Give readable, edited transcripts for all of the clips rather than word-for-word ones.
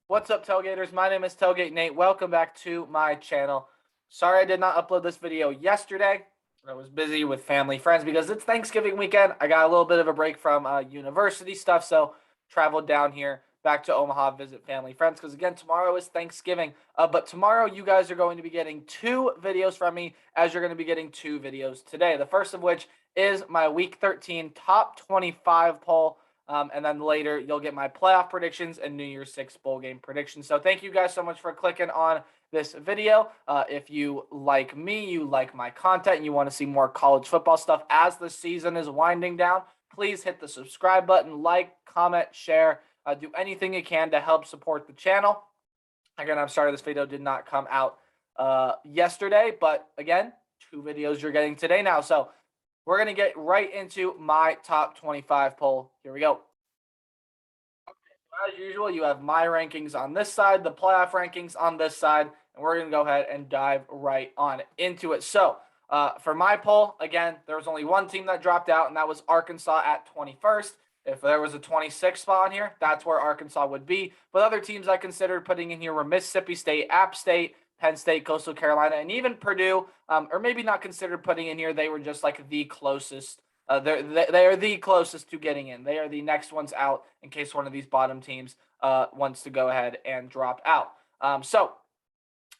What's up, Tailgaters? My name is Tailgate Nate. Welcome back to my channel. Sorry I did not upload this video yesterday. I was busy with family, friends because it's Thanksgiving weekend. I got a little bit of a break from university stuff, so traveled down here back to Omaha, visit family, friends, because again, tomorrow is Thanksgiving. But tomorrow you guys are going to be getting 2 videos from me, as you're going to be getting 2 videos today. The first of which is my Week 13 Top 25 poll. And then later, you'll get my playoff predictions and New Year's Six bowl game predictions. So thank you guys so much for clicking on this video. If you like me, you like my content, and you want to see more college football stuff as the season is winding down, please hit the subscribe button, like, comment, share, do anything you can to help support the channel. Again, I'm sorry this video did not come out yesterday, but again, 2 videos you're getting today now. So we're going to get right into my top 25 poll. Here we go. As usual, you have my rankings on this side, the playoff rankings on this side, and we're going to go ahead and dive right on into it. So for my poll, again, there was only one team that dropped out, and that was Arkansas at 21st. If there was a 26th spot on here, that's where Arkansas would be. But other teams I considered putting in here were Mississippi State, App State, Penn State, Coastal Carolina, and even Purdue, or maybe not considered putting in here. They were just like the closest. They are the closest to getting in. They are the next ones out in case one of these bottom teams wants to go ahead and drop out. So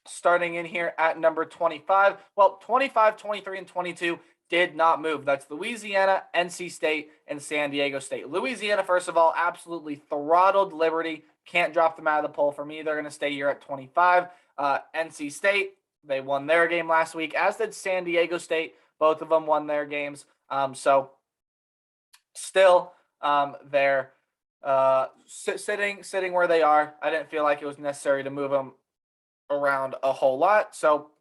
starting in here at number 25, well, 25, 23, and 22 did not move. That's Louisiana, NC State, and San Diego State. Louisiana, first of all, absolutely throttled Liberty. Can't drop them out of the poll for me. They're going to stay here at 25. NC State, they won their game last week, as did San Diego State. Both of them won their games. So still they're sitting where they are. I didn't feel like it was necessary to move them around a whole lot. So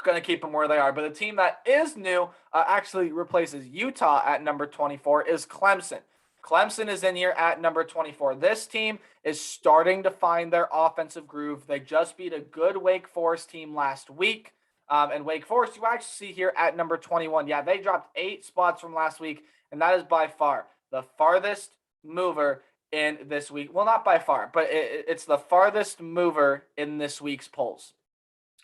going to keep them where they are. But the team that is new actually replaces Utah at number 24 is Clemson. Clemson is in here at number 24. This team is starting to find their offensive groove. They just beat a good Wake Forest team last week. And Wake Forest, you actually see here at number 21. Yeah, they dropped 8 spots from last week, and that is by far the farthest mover in this week. Well, not by far, but it's the farthest mover in this week's polls.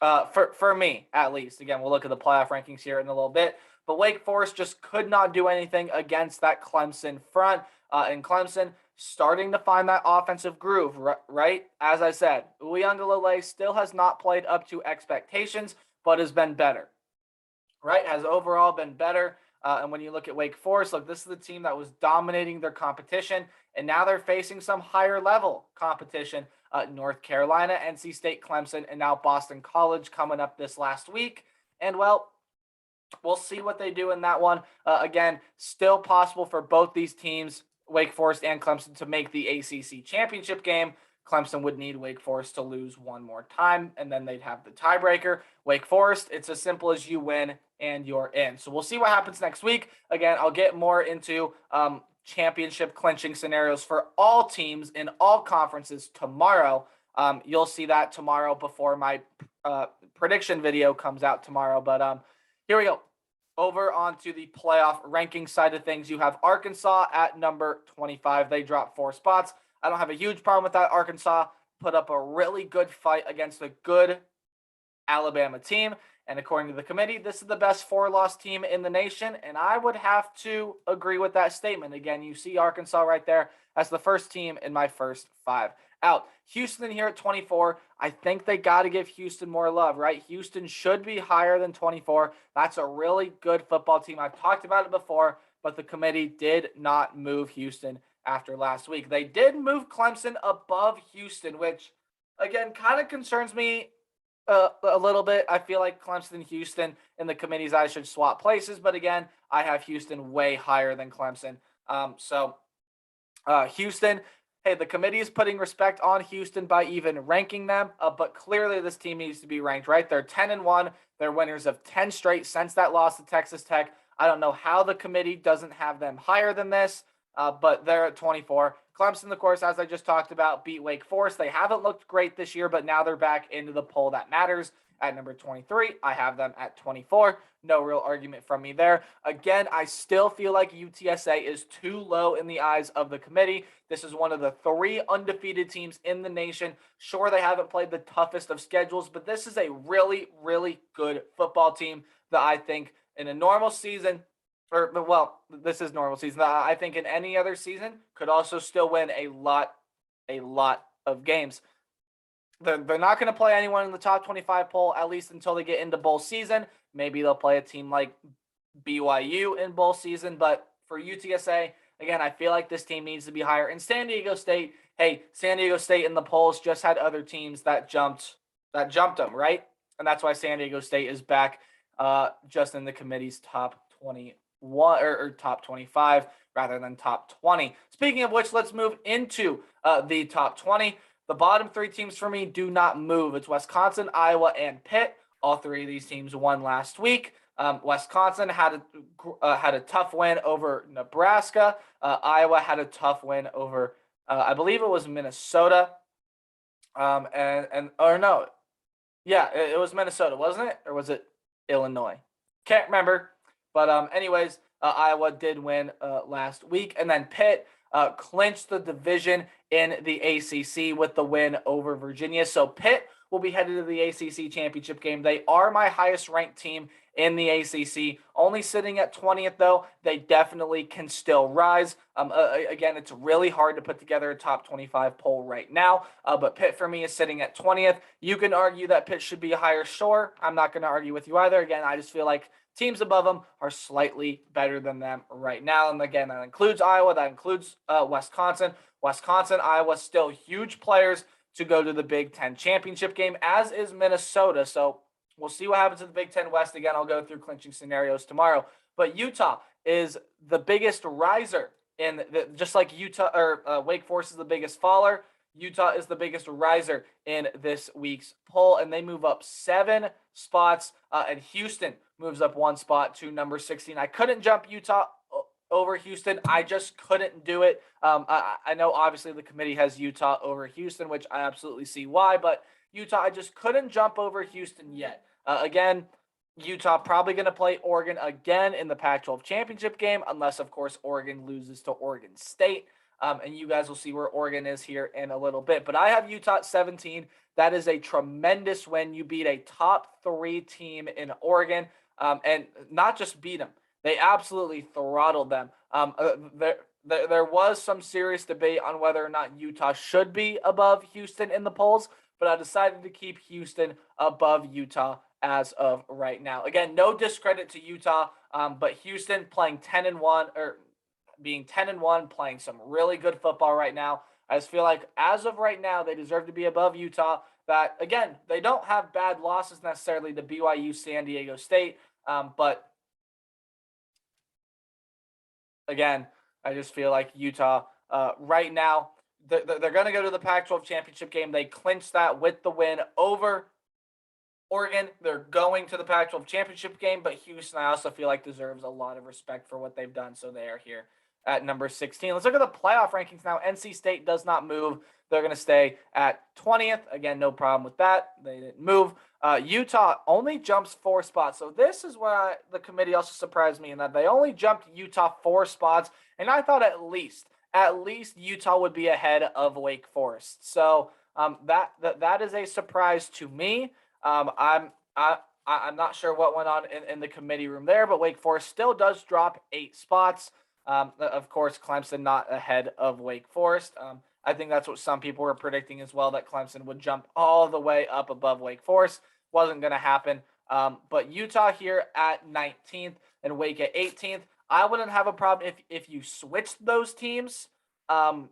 For me, at least. Again, we'll look at the playoff rankings here in a little bit. But Wake Forest just could not do anything against that Clemson front. And Clemson starting to find that offensive groove, right? As I said, Uiagalelei still has not played up to expectations, but has been better, right? Has overall been better. And when you look at Wake Forest, look, this is the team that was dominating their competition, and now they're facing some higher level competition. North Carolina, NC State, Clemson, and now Boston College coming up this last week. And, well, we'll see what they do in that one. Again, still possible for both these teams, Wake Forest and Clemson, to make the ACC championship game. Clemson would need Wake Forest to lose one more time, and then they'd have the tiebreaker. Wake Forest, it's as simple as you win and you're in. So we'll see what happens next week. Again, I'll get more into championship clinching scenarios for all teams in all conferences tomorrow. You'll see that tomorrow before my prediction video comes out tomorrow. But here we go. Over onto the playoff ranking side of things, you have Arkansas at number 25. They dropped 4 spots. I don't have a huge problem with that. Arkansas put up a really good fight against a good Alabama team. And according to the committee, this is the best 4-loss team in the nation. And I would have to agree with that statement. Again, you see Arkansas right there as the first team in my first 5 out. Houston here at 24. I think they got to give Houston more love, right? Houston should be higher than 24. That's a really good football team. I've talked about it before, but the committee did not move Houston after last week. They did move Clemson above Houston, which, again, kind of concerns me a little bit. I feel like Clemson and Houston in the committee's eyes should swap places, but again, I have Houston way higher than Clemson. Houston, hey, the committee is putting respect on Houston by even ranking them, but clearly this team needs to be ranked, right? They're 10-1. They're winners of 10 straight since that loss to Texas Tech. I don't know how the committee doesn't have them higher than this, but they're at 24. Clemson, of course, as I just talked about, beat Wake Forest. They haven't looked great this year, but now they're back into the poll that matters at number 23. I have them at 24. No real argument from me there. Again, I still feel like UTSA is too low in the eyes of the committee. This is one of the 3 undefeated teams in the nation. Sure, they haven't played the toughest of schedules, but this is a really, really good football team that I think in a normal season, this is normal season, that I think in any other season could also still win a lot of games. They're not going to play anyone in the top 25 poll, at least until they get into bowl season. Maybe they'll play a team like BYU in bowl season. But for UTSA, again, I feel like this team needs to be higher. And San Diego State, hey, San Diego State in the polls just had other teams that jumped them, right? And that's why San Diego State is back just in the committee's top 21 or top 25 rather than top 20. Speaking of which, let's move into the top 20. The bottom 3 teams for me do not move. It's Wisconsin, Iowa, and Pitt. All 3 of these teams won last week. Wisconsin had a tough win over Nebraska. Iowa had a tough win over, I believe it was Minnesota. It was Minnesota, wasn't it? Or was it Illinois? Can't remember. But anyways, Iowa did win last week. And then Pitt clinched the division in the ACC with the win over Virginia. So Pitt will be headed to the ACC championship game. They are my highest ranked team in the ACC, only sitting at 20th though. They definitely can still rise. Again, it's really hard to put together a top 25 poll right now, but Pitt for me is sitting at 20th. You can argue that Pitt should be higher, sure. I'm not going to argue with you either. Again, I just feel like teams above them are slightly better than them right now. And again, that includes Iowa, that includes Wisconsin. Wisconsin, Iowa, still huge players to go to the Big Ten championship game, as is Minnesota. So we'll see what happens in the Big Ten West. Again, I'll go through clinching scenarios tomorrow. But Utah is the biggest riser just like Utah or Wake Forest is the biggest faller. Utah is the biggest riser in this week's poll, and they move up 7 spots. And Houston moves up 1 spot to number 16. I couldn't jump Utah over Houston. I just couldn't do it. I know obviously the committee has Utah over Houston, which I absolutely see why, but Utah, I just couldn't jump over Houston yet. Again, Utah probably going to play Oregon again in the Pac-12 championship game, unless, of course, Oregon loses to Oregon State. And you guys will see where Oregon is here in a little bit. But I have Utah at 17. That is a tremendous win. You beat a top 3 team in Oregon, and not just beat them. They absolutely throttled them. There was some serious debate on whether or not Utah should be above Houston in the polls, but I decided to keep Houston above Utah as of right now. Again, no discredit to Utah, but Houston playing 10-1 or being 10-1, playing some really good football right now. I just feel like as of right now, they deserve to be above Utah. That again, they don't have bad losses necessarily to BYU, San Diego State, but again, I just feel like Utah right now, they're going to go to the Pac-12 championship game. They clinched that with the win over Oregon. They're going to the Pac-12 championship game, but Houston, I also feel like, deserves a lot of respect for what they've done. So they are here at number 16. Let's look at the playoff rankings now. NC State does not move. They're going to stay at 20th. Again, no problem with that. They didn't move. Utah only jumps 4 spots. So this is where the committee also surprised me in that they only jumped Utah 4 spots. And I thought at least Utah would be ahead of Wake Forest. So that is a surprise to me. I'm not sure what went on in the committee room there, but Wake Forest still does drop 8 spots. Of course, Clemson not ahead of Wake Forest. I think that's what some people were predicting as well, that Clemson would jump all the way up above Wake Forest. Wasn't going to happen. But Utah here at 19th and Wake at 18th. I wouldn't have a problem if you switched those teams. But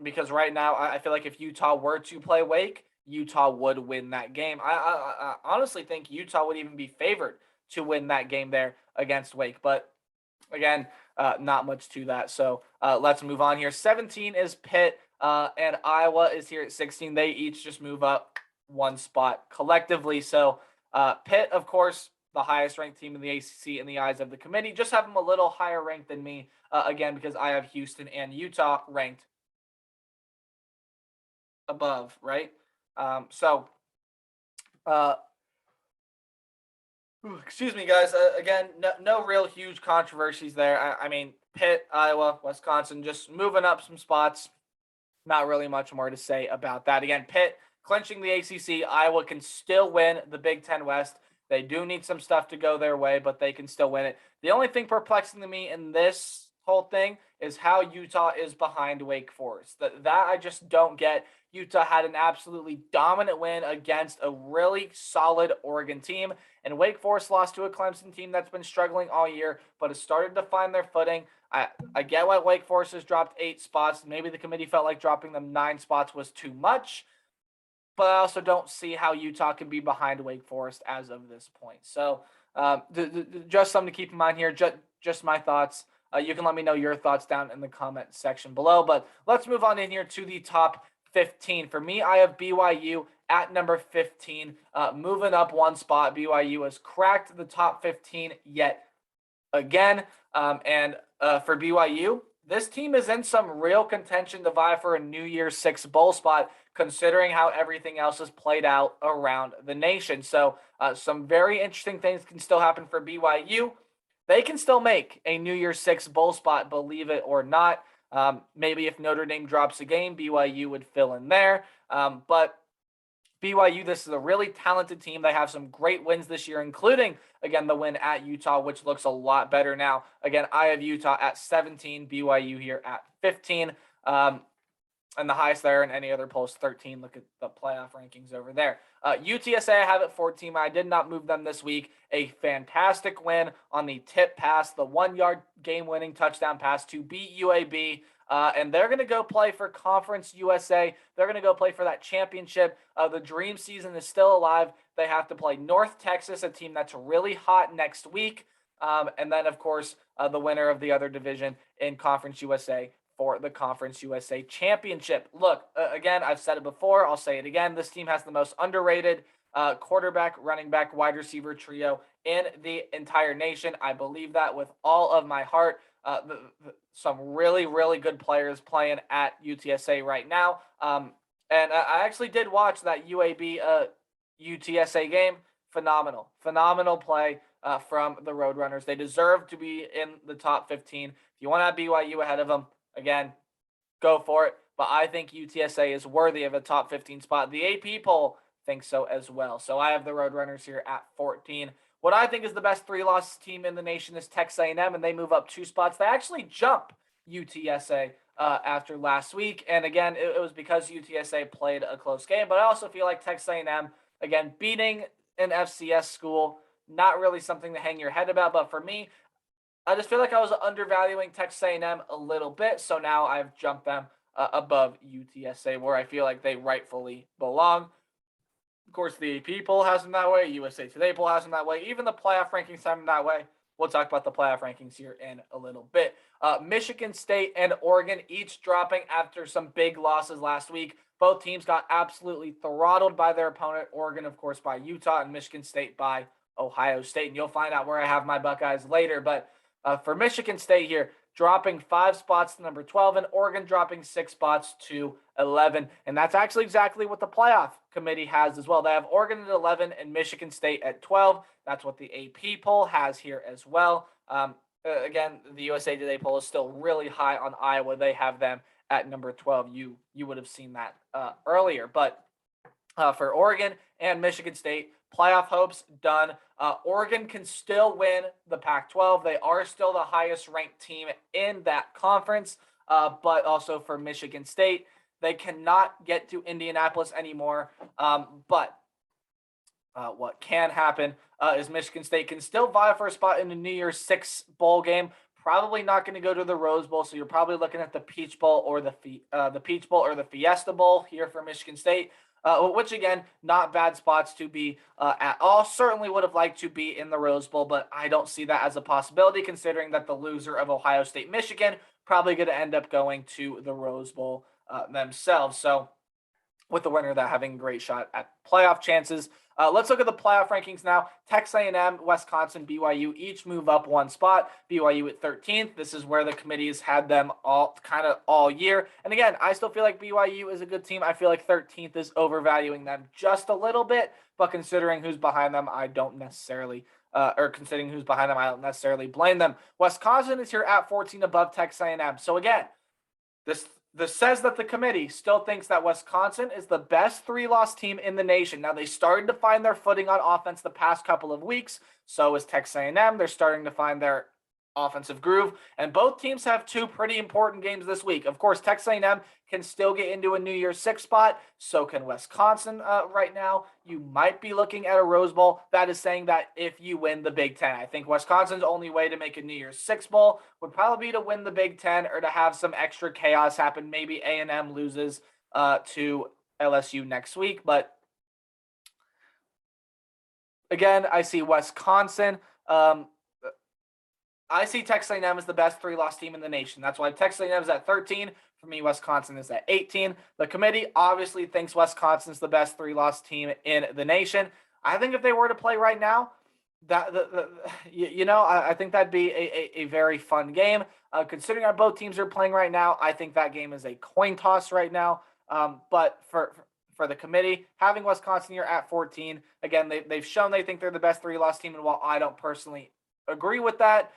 because right now, I feel like if Utah were to play Wake, Utah would win that game. I honestly think Utah would even be favored to win that game there against Wake. But again, not much to that. So let's move on here. 17 is Pitt, and Iowa is here at 16. They each just move up 1 spot collectively. So Pitt, of course, the highest ranked team in the ACC in the eyes of the committee. Just have them a little higher ranked than me, again, because I have Houston and Utah ranked above, right? So, excuse me, guys. Again, no real huge controversies there. I mean, Pitt, Iowa, Wisconsin, just moving up some spots. Not really much more to say about that. Again, Pitt clinching the ACC. Iowa can still win the Big Ten West. They do need some stuff to go their way, but they can still win it. The only thing perplexing to me in this whole thing is how Utah is behind Wake Forest. That I just don't get. Utah had an absolutely dominant win against a really solid Oregon team, and Wake Forest lost to a Clemson team that's been struggling all year, but has started to find their footing. I get why Wake Forest has dropped 8 spots. Maybe the committee felt like dropping them 9 spots was too much, but I also don't see how Utah can be behind Wake Forest as of this point. So just something to keep in mind here. Just my thoughts. You can let me know your thoughts down in the comment section below. But let's move on in here to the top 15. For me, I have BYU at number 15, moving up 1 spot. BYU has cracked the top 15 yet again. And for BYU, this team is in some real contention to vie for a New Year's Six bowl spot, considering how everything else has played out around the nation. So some very interesting things can still happen for BYU. They can still make a New Year's Six bowl spot, believe it or not. Maybe if Notre Dame drops a game, BYU would fill in there. But BYU, this is a really talented team. They have some great wins this year, including, again, the win at Utah, which looks a lot better now. Again, I have Utah at 17, BYU here at 15. And the highest there in any other poll is 13. Look at the playoff rankings over there. UTSA, I have at 14. I did not move them this week. A fantastic win on the tip pass, the 1-yard game-winning touchdown pass to beat UAB. And they're going to go play for Conference USA. They're going to go play for that championship. The dream season is still alive. They have to play North Texas, a team that's really hot next week. And then, of course, the winner of the other division in Conference USA for the Conference USA Championship. Look, again, I've said it before. I'll say it again. This team has the most underrated quarterback, running back, wide receiver trio in the entire nation. I believe that with all of my heart. Some really, really good players playing at UTSA right now. And I actually did watch that UAB UTSA game. Phenomenal play from the Roadrunners. They deserve to be in the top 15. If you want to have BYU ahead of them, again, go for it. But I think UTSA is worthy of a top 15 spot. The AP poll thinks so as well. So I have the Roadrunners here at 14. What I think is the best 3-loss team in the nation is Texas A&M, and they move up 2 spots. They actually jump UTSA after last week, and again, it was because UTSA played a close game. But I also feel like Texas A&M, again, beating an FCS school, not really something to hang your head about. But for me, I just feel like I was undervaluing Texas A&M a little bit, so now I've jumped them above UTSA, where I feel like they rightfully belong. Of course, the AP poll has them that way. USA Today poll has them that way. Even the playoff rankings have them that way. We'll talk about the playoff rankings here in a little bit. Michigan State and Oregon each dropping after some big losses last week. Both teams got absolutely throttled by their opponent. Oregon, of course, by Utah, and Michigan State by Ohio State. And you'll find out where I have my Buckeyes later. But for Michigan State here, dropping 5 spots to number 12, and Oregon dropping 6 spots to 11. And that's actually exactly what the playoff committee has as well. They have Oregon at 11 and Michigan State at 12. That's what the AP poll has here as well. Again, the USA Today poll is still really high on Iowa. They have them at number 12. You would have seen that earlier. But for Oregon and Michigan State, playoff hopes done. Oregon can still win the Pac-12. They are still the highest ranked team in that conference. But also for Michigan State, they cannot get to Indianapolis anymore. But what can happen is Michigan State can still vie for a spot in the New Year's Six bowl game. Probably not going to go to the Rose Bowl, so you're probably looking at the Peach Bowl or the Peach Bowl or the Fiesta Bowl here for Michigan State. Which, again, not bad spots to be at all. Certainly would have liked to be in the Rose Bowl, but I don't see that as a possibility, considering that the loser of Ohio State, Michigan, probably going to end up going to the Rose Bowl themselves. So with the winner of that having a great shot at playoff chances. Let's look at the playoff rankings now. Texas A&M, Wisconsin, BYU each move up one spot. BYU at 13th. This is where the committee has had them all year. And again, I still feel like BYU is a good team. I feel like 13th is overvaluing them just a little bit, but considering who's behind them, I don't necessarily considering who's behind them, I don't necessarily blame them. Wisconsin is here at 14 above Texas A&M. So again, this says that the committee still thinks that Wisconsin is the best 3-loss team in the nation. Now, they started to find their footing on offense the past couple of weeks. So is Texas A&M. They're starting to find their offensive groove, and both teams have 2 pretty important games this week. Of course, Texas A&M can still get into a New Year's 6 spot. So can Wisconsin right now. You might be looking at a Rose Bowl. That is saying that if you win the Big Ten. I think Wisconsin's only way to make a New Year's 6 bowl would probably be to win the Big Ten or to have some extra chaos happen. Maybe A&M loses to LSU next week. But again, I see Wisconsin. I see Texas A&M as the best 3-loss team in the nation. That's why Texas A&M is at 13. For me, Wisconsin is at 18. The committee obviously thinks Wisconsin is the best 3-loss team in the nation. I think if they were to play right now, I think that'd be a very fun game. Considering how both teams are playing right now, I think that game is a coin toss right now. But for the committee, having Wisconsin here at 14, again, they've shown they think they're the best 3-loss team, and while I don't personally agree with that,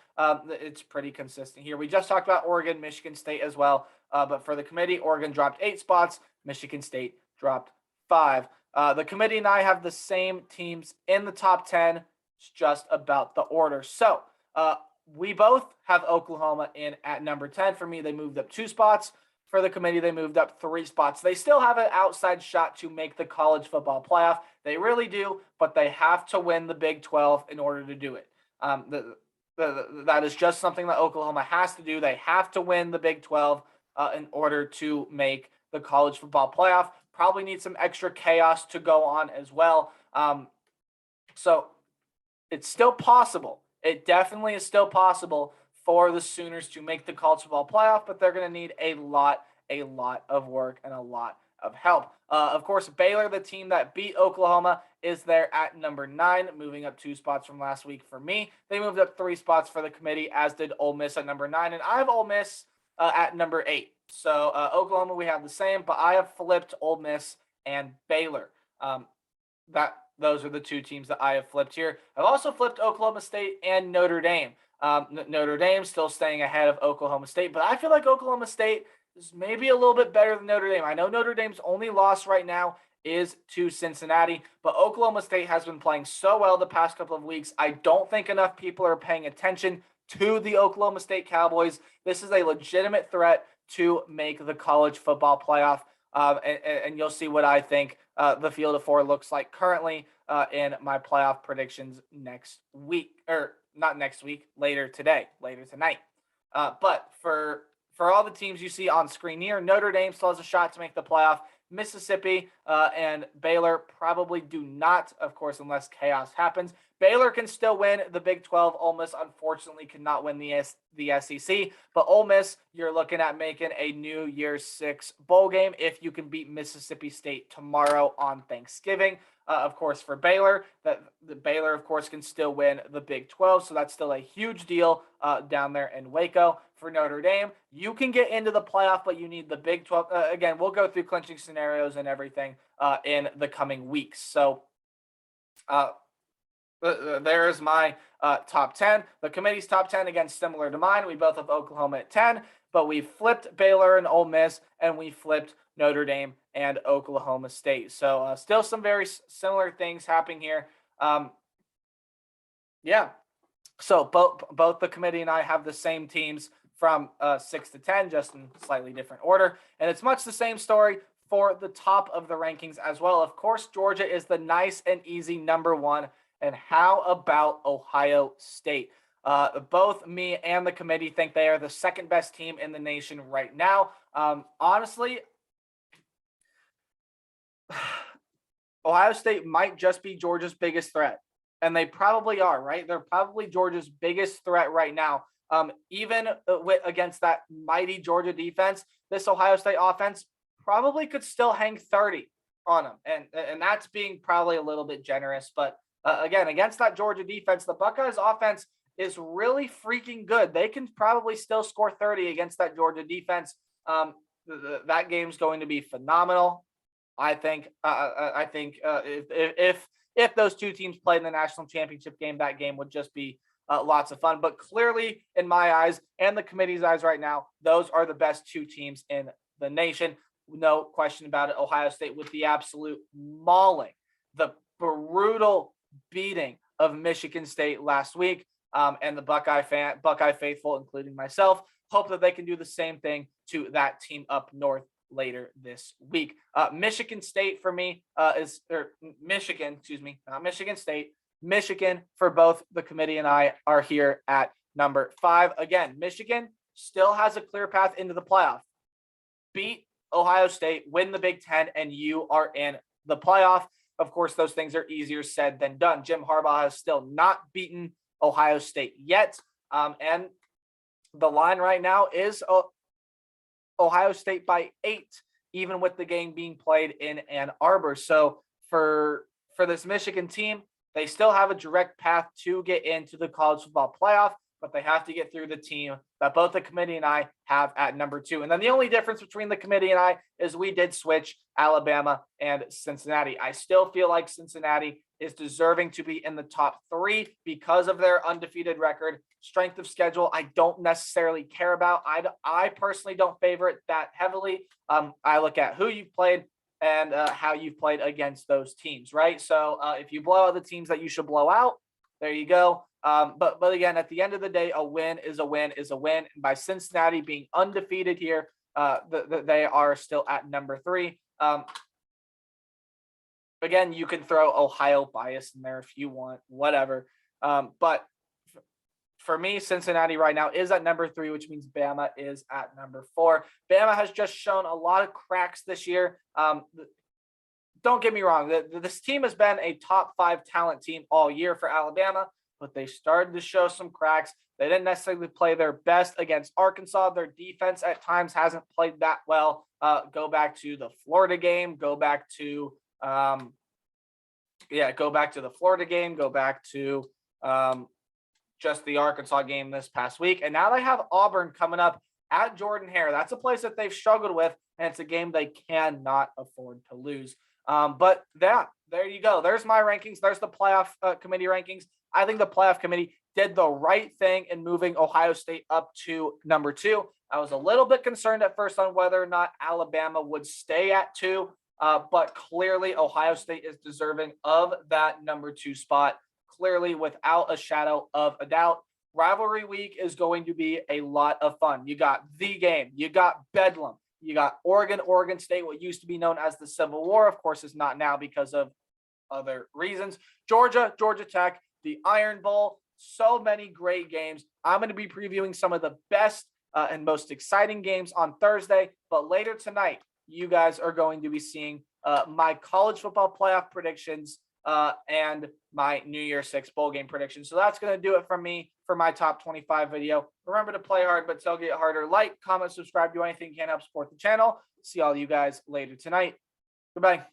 it's pretty consistent here. We just talked about Oregon, Michigan State as well, but for the committee, Oregon dropped 8 spots, Michigan State dropped 5. The committee and I have the same teams in the top 10. It's just about the order. So we both have Oklahoma in at number 10. For me, they moved up 2 spots. For the committee, they moved up 3 spots. They still have an outside shot to make the college football playoff. They really do, but they have to win the Big 12 in order to do it. That is just something that Oklahoma has to do. They have to win the Big 12 in order to make the college football playoff. Probably need some extra chaos to go on as well. So it's still possible. It definitely is still possible for the Sooners to make the college football playoff, but they're going to need a lot of work and a lot of help. Of course, Baylor, the team that beat Oklahoma, is there at number 9, moving up 2 spots from last week for me. They moved up 3 spots for the committee, as did Ole Miss at number 9, and I have Ole Miss at number 8. So Oklahoma, we have the same, but I have flipped Ole Miss and Baylor. Those are the 2 teams that I have flipped here. I've also flipped Oklahoma State and Notre Dame. Notre Dame still staying ahead of Oklahoma State, but I feel like Oklahoma State is maybe a little bit better than Notre Dame. I know Notre Dame's only loss right now is to Cincinnati, but Oklahoma State has been playing so well the past couple of weeks. I don't think enough people are paying attention to the Oklahoma State Cowboys. This is a legitimate threat to make the college football playoff, and you'll see what I think the field of 4 looks like currently in my playoff predictions next week, or not next week, later tonight. But for all the teams you see on screen here, Notre Dame still has a shot to make the playoff. Mississippi and Baylor probably do not, of course, unless chaos happens. Baylor can still win the Big 12. Ole Miss, unfortunately, cannot win the SEC. But Ole Miss, you're looking at making a New Year's 6 bowl game if you can beat Mississippi State tomorrow on Thanksgiving. Of course, for Baylor, the Baylor, of course, can still win the Big 12. So that's still a huge deal down there in Waco. For Notre Dame, you can get into the playoff, but you need the Big 12. Again, we'll go through clinching scenarios and everything in the coming weeks. So there's my top 10. The committee's top 10, again, similar to mine. We both have Oklahoma at 10, but we flipped Baylor and Ole Miss, and we flipped Notre Dame and Oklahoma State. So still some very similar things happening here. Yeah. So both the committee and I have the same teams from 6 to 10, just in slightly different order. And it's much the same story for the top of the rankings as well. Of course, Georgia is the nice and easy number 1. And how about Ohio State? Both me and the committee think they are the second best team in the nation right now. Honestly, Ohio State might just be Georgia's biggest threat. And they probably are, right? They're probably Georgia's biggest threat right now. Even against that mighty Georgia defense, this Ohio State offense probably could still hang 30. on them, and that's being probably a little bit generous. But again, against that Georgia defense, the Buckeyes offense is really freaking good. They can probably still score 30 against that Georgia defense. That game's going to be phenomenal. I think. If those two teams played in the national championship game, that game would just be lots of fun. But clearly, in my eyes and the committee's eyes right now, those are the best two teams in the nation. No question about it. Ohio State with the absolute mauling, the brutal beating of Michigan State last week. And the Buckeye faithful, including myself, hope that they can do the same thing to that team up north later this week. Michigan State for me Michigan, excuse me, not Michigan State. Michigan for both the committee and I are here at number 5. Again, Michigan still has a clear path into the playoff. Beat Ohio State, win the Big Ten, and you are in the playoff. Of course, those things are easier said than done. Jim Harbaugh has still not beaten Ohio State yet. And the line right now is Ohio State by 8, even with the game being played in Ann Arbor. So for this Michigan team, they still have a direct path to get into the college football playoff, but they have to get through the team that both the committee and I have at number 2. And then the only difference between the committee and I is we did switch Alabama and Cincinnati. I still feel like Cincinnati is deserving to be in the top 3 because of their undefeated record. Strength of schedule, I don't necessarily care about. I personally don't favor it that heavily. I look at who you've played and how you've played against those teams, right? So if you blow out the teams that you should blow out, there you go. But again, at the end of the day, a win is a win is a win. And by Cincinnati being undefeated here, they are still at number 3. Again, you can throw Ohio bias in there if you want, whatever. But for me, Cincinnati right now is at number 3, which means Bama is at number 4. Bama has just shown a lot of cracks this year. Don't get me wrong. This team has been a top 5 talent team all year for Alabama, but they started to show some cracks. They didn't necessarily play their best against Arkansas. Their defense at times hasn't played that well. Go back to the Florida game. Go back to the Florida game. Go back to just the Arkansas game this past week. And now they have Auburn coming up at Jordan-Hare. That's a place that they've struggled with, and it's a game they cannot afford to lose. But there you go. There's my rankings. There's the playoff committee rankings. I think the playoff committee did the right thing in moving Ohio State up to number 2. I was a little bit concerned at first on whether or not Alabama would stay at 2, but clearly Ohio State is deserving of that number 2 spot, clearly without a shadow of a doubt. Rivalry week is going to be a lot of fun. You got the game. You got Bedlam. You got Oregon State, what used to be known as the Civil War, of course, is not now because of other reasons. Georgia Tech, the Iron Bowl, so many great games. I'm going to be previewing some of the best and most exciting games on Thursday, but later tonight, you guys are going to be seeing my college football playoff predictions and my New Year's 6 bowl game predictions. So that's going to do it from me for my top 25 video. Remember to play hard, but tailgate harder. Like, comment, subscribe, do anything you can help support the channel. See all you guys later tonight. Goodbye.